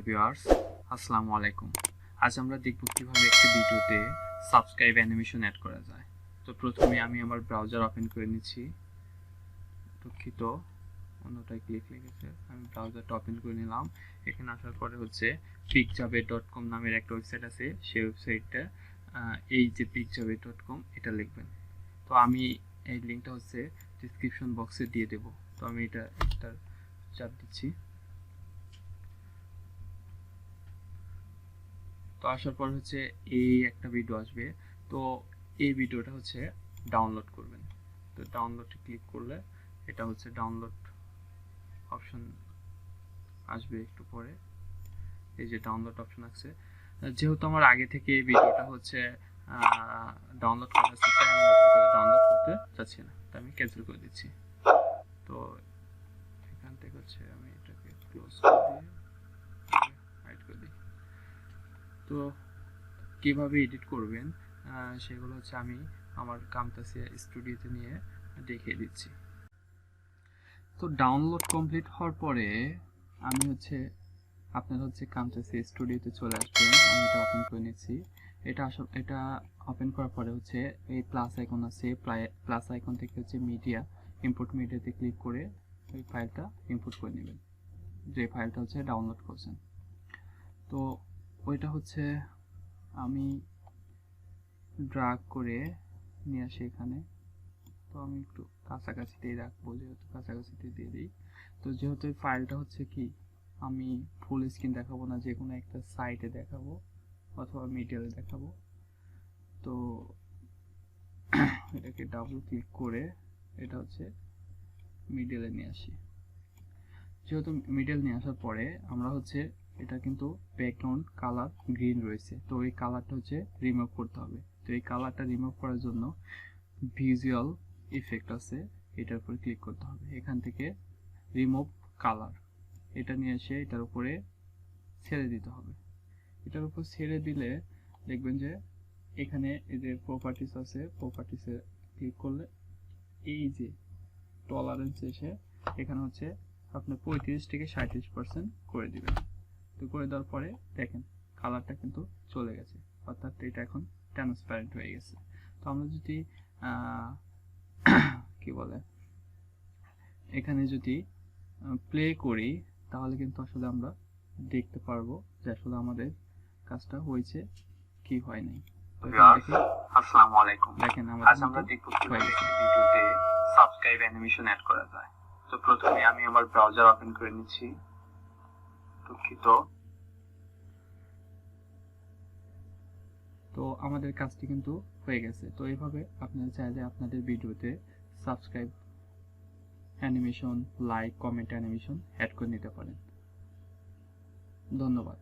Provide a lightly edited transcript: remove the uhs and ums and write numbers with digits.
Viewers, আসসালামু আলাইকুম। আজ আমরা দেখব কিভাবে একটি ভিডিওতে সাবস্ক্রাইব অ্যানিমেশন অ্যাড করা যায়। তো প্রথমে আমি আমার ব্রাউজার ওপেন করে নিচ্ছি। দুঃখিত, অন্যটায় ক্লিক লেগেছে। আমি ব্রাউজারটা ওপেন করে নিলাম। এখানে আসার পরে হচ্ছে picjabe.com নামের একটা ওয়েবসাইট আছে। সেই ওয়েবসাইটটা এই যে picjabe.com এটা লিখবেন। তো আমি এই লিঙ্কটা হচ্ছে ডেসক্রিপশন বক্সে দিয়ে দেব। তো আমি এটা চাপ দিচ্ছি। তো আসার পর হচ্ছে এই একটা ভিডিও আসবে। তো এই ভিডিওটা হচ্ছে ডাউনলোড করবেন। তো ডাউনলোডে ক্লিক করলে এটা হচ্ছে ডাউনলোড অপশন আসবে একটু পরে। এই যে ডাউনলোড অপশন আছে, যেহেতু আমার আগে থেকে এই ভিডিওটা হচ্ছে ডাউনলোড করা আছে, তাই আমি নতুন করে ডাউনলোড করতে চাচ্ছি না, তাই আমি ক্যান্সেল করে দিচ্ছি। তো এখান থেকে হচ্ছে আমি এটাকে ক্লোজ করে দিয়ে হাইড করে দিই। তো কিভাবে এডিট করবেন সেগুলো হচ্ছে আমি আমার কামতাসিয়া স্টুডিওতে নিয়ে দেখিয়ে দিচ্ছি। তো ডাউনলোড কমপ্লিট হওয়ার পরে আমি হচ্ছে আপনার হচ্ছে কামতাসিয়া স্টুডিওতে চলে আসবেন। আমি এটা ওপেন করে নিচ্ছি। এটা ওপেন করার পরে হচ্ছে এই প্লাস আইকন আছে, প্লাস আইকন থেকে হচ্ছে মিডিয়া, ইম্পোর্ট মিডিয়াতে ক্লিক করে ওই ফাইলটা ইম্পোর্ট করে নেবেন, যে ফাইলটা হচ্ছে ডাউনলোড করছেন। তো ওইটা হচ্ছে আমি ড্রাগ করে নিয়ে আসি এখানে। তো আমি একটু কাছাকাছিতেই রাখবো, যেহেতু কাছাকাছিতে দিয়ে দিই। তো যেহেতু এই ফাইলটা হচ্ছে কি আমি ফুল স্ক্রিন দেখাবো না, যে কোনো একটা সাইটে দেখাবো অথবা মিডিয়াতে দেখাবো। তো এটাকে ডাবল ক্লিক করে এটা হচ্ছে মিডিয়ালে নিয়ে আসি। যেহেতু মিডিয়াল নিয়ে আসার পরে আমরা হচ্ছে এটা কিন্তু ব্যাকগ্রাউন্ড কালার গ্রিন রয়েছে, তো এই কালারটা হচ্ছে রিমুভ করতে হবে। তো এই কালারটা রিমুভ করার জন্য ভিজুয়াল ইফেক্ট আছে, এটার উপর ক্লিক করতে হবে। এখান থেকে রিমুভ কালার এটা নিয়ে এসে এটার উপরে ছেড়ে দিতে হবে। এটার উপর ছেড়ে দিলে দেখবেন যে এখানে এই যে প্রপার্টিস আছে, প্রপার্টিসে ক্লিক করলে এই যে টলারেন্স এসে এখানে হচ্ছে আপনি 35 থেকে 37% করে দিবেন। তো করে দেওয়ার পরে দেখেন কালারটা কিন্তু চলে গেছে, অর্থাৎ এটা এখন ট্রান্সপারেন্ট হয়ে গেছে। তো আমরা যদি কি বলে এখানে যদি প্লে করি তাহলে কিন্তু আসলে আমরা দেখতে পারবো যে আসলে আমাদের কাজটা হয়েছে কি হয় নাই। আসসালামু আলাইকুম। দেখেন আজ আমরা দেখব কিভাবে একটি ভিডিওতে সাবস্ক্রাইব অ্যানিমেশন অ্যাড করা যায়। তো প্রথমে আমি আমার ব্রাউজার ওপেন করে নিচ্ছি। দুঃখিত। তো আমাদের কাজটি কিন্তু হয়ে গেছে। তো এইভাবে আপনারা চাইলে আপনাদের ভিডিওতে subscribe animation, like, comment animation add করে নিতে পারেন। ধন্যবাদ।